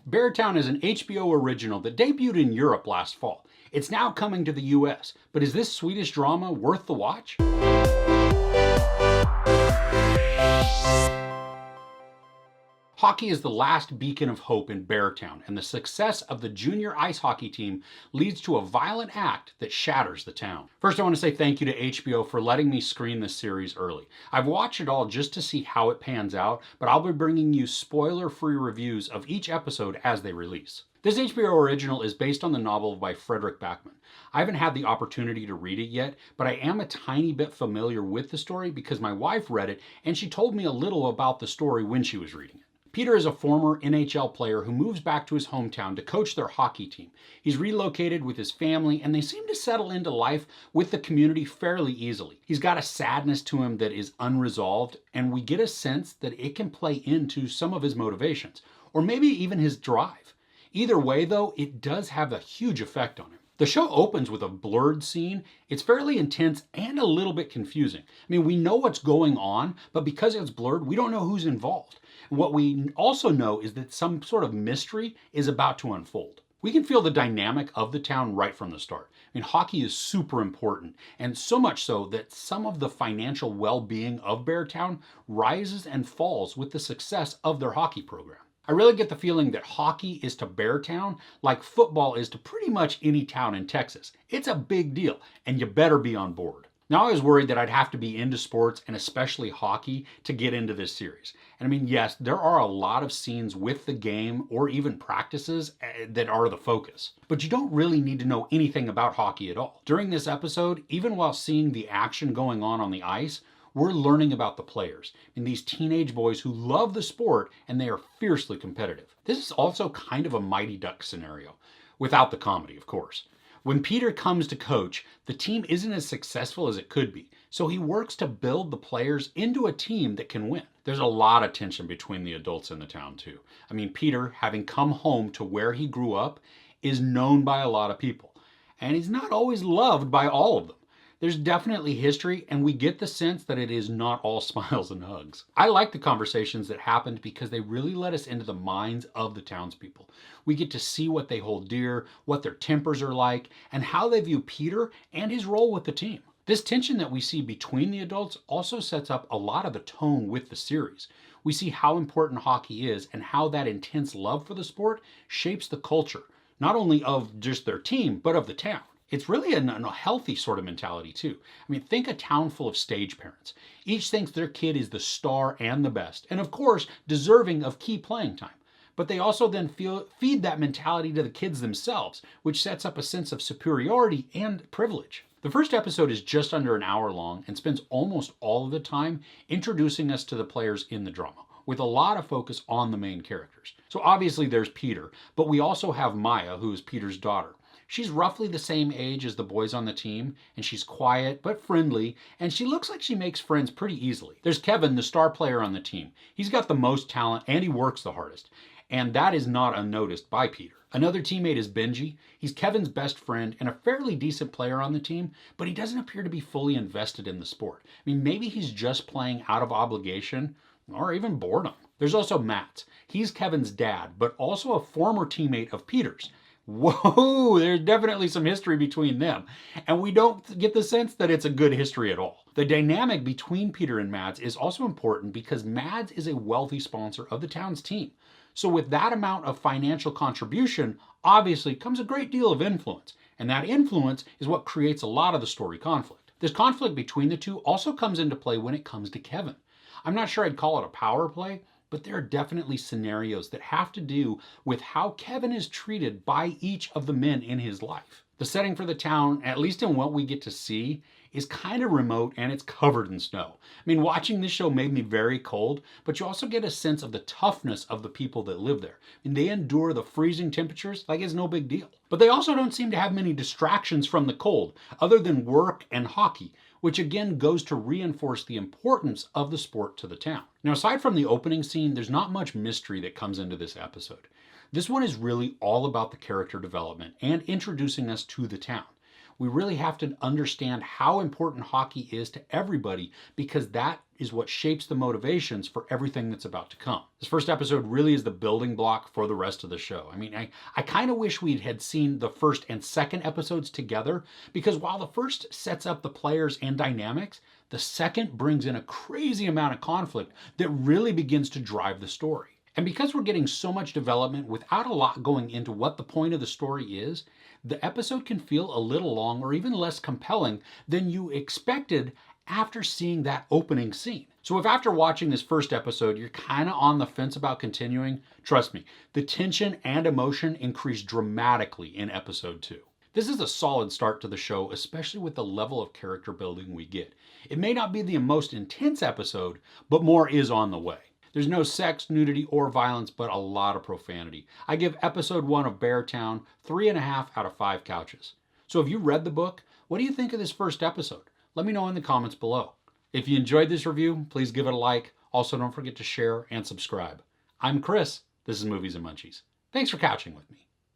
Beartown is an HBO original that debuted in Europe last fall. It's now coming to the US, but is this Swedish drama worth the watch? Hockey is the last beacon of hope in Beartown, and the success of the junior ice hockey team leads to a violent act that shatters the town. First, I want to say thank you to HBO for letting me screen this series early. I've watched it all just to see how it pans out, but I'll be bringing you spoiler-free reviews of each episode as they release. This HBO original is based on the novel by Fredrik Backman. I haven't had the opportunity to read it yet, but I am a tiny bit familiar with the story because my wife read it and she told me a little about the story when she was reading it. Peter is a former NHL player who moves back to his hometown to coach their hockey team. He's relocated with his family and they seem to settle into life with the community fairly easily. He's got a sadness to him that is unresolved, and we get a sense that it can play into some of his motivations, or maybe even his drive. Either way though, it does have a huge effect on him. The show opens with a blurred scene. It's fairly intense and a little bit confusing. I mean, we know what's going on, but because it's blurred, we don't know who's involved. And what we also know is that some sort of mystery is about to unfold. We can feel the dynamic of the town right from the start. I mean, hockey is super important, and so much so that some of the financial well-being of Beartown rises and falls with the success of their hockey program. I really get the feeling that hockey is to Beartown like football is to pretty much any town in Texas. It's a big deal, and you better be on board. Now, I was worried that I'd have to be into sports, and especially hockey, to get into this series. And I mean, yes, there are a lot of scenes with the game or even practices that are the focus. But you don't really need to know anything about hockey at all. During this episode, even while seeing the action going on the ice, we're learning about the players and these teenage boys who love the sport and they are fiercely competitive. This is also kind of a Mighty Ducks scenario, without the comedy, of course. When Peter comes to coach, the team isn't as successful as it could be, so he works to build the players into a team that can win. There's a lot of tension between the adults in the town too. I mean, Peter, having come home to where he grew up, is known by a lot of people, and he's not always loved by all of them. There's definitely history, and we get the sense that it is not all smiles and hugs. I like the conversations that happened because they really let us into the minds of the townspeople. We get to see what they hold dear, what their tempers are like, and how they view Peter and his role with the team. This tension that we see between the adults also sets up a lot of the tone with the series. We see how important hockey is and how that intense love for the sport shapes the culture, not only of just their team, but of the town. It's really a healthy sort of mentality too. I mean, think a town full of stage parents. Each thinks their kid is the star and the best, and of course, deserving of key playing time. But they also then feed that mentality to the kids themselves, which sets up a sense of superiority and privilege. The first episode is just under an hour long and spends almost all of the time introducing us to the players in the drama, with a lot of focus on the main characters. So obviously there's Peter, but we also have Maya, who is Peter's daughter. She's roughly the same age as the boys on the team, and she's quiet but friendly, and she looks like she makes friends pretty easily. There's Kevin, the star player on the team. He's got the most talent and he works the hardest, and that is not unnoticed by Peter. Another teammate is Benji. He's Kevin's best friend and a fairly decent player on the team, but he doesn't appear to be fully invested in the sport. I mean, maybe he's just playing out of obligation or even boredom. There's also Matt. He's Kevin's dad, but also a former teammate of Peter's. Whoa, there's definitely some history between them, and we don't get the sense that it's a good history at all. The dynamic between Peter and Mads is also important because Mads is a wealthy sponsor of the town's team. So with that amount of financial contribution, obviously comes a great deal of influence, and that influence is what creates a lot of the story conflict. This conflict between the two also comes into play when it comes to Kevin. I'm not sure I'd call it a power play, but there are definitely scenarios that have to do with how Kevin is treated by each of the men in his life. The setting for the town, at least in what we get to see, is kind of remote and it's covered in snow. I mean, watching this show made me very cold, but you also get a sense of the toughness of the people that live there. And they endure the freezing temperatures like it's no big deal. But they also don't seem to have many distractions from the cold, other than work and hockey, which again goes to reinforce the importance of the sport to the town. Now, aside from the opening scene, there's not much mystery that comes into this episode. This one is really all about the character development and introducing us to the town. we really have to understand how important hockey is to everybody, because that is what shapes the motivations for everything that's about to come. This first episode really is the building block for the rest of the show. I mean, I kind of wish we had seen the first and second episodes together, because while the first sets up the players and dynamics, the second brings in a crazy amount of conflict that really begins to drive the story. And because we're getting so much development without a lot going into what the point of the story is, the episode can feel a little long or even less compelling than you expected after seeing that opening scene. So if after watching this first episode you're kind of on the fence about continuing, trust me, the tension and emotion increase dramatically in episode 2. This is a solid start to the show, especially with the level of character building we get. It may not be the most intense episode, but more is on the way. There's no sex, nudity, or violence, but a lot of profanity. I give episode 1 of Beartown 3.5 out of 5 couches. So if you read the book, what do you think of this first episode? Let me know in the comments below. If you enjoyed this review, please give it a like. Also, don't forget to share and subscribe. I'm Chris. This is Movies and Munchies. Thanks for couching with me.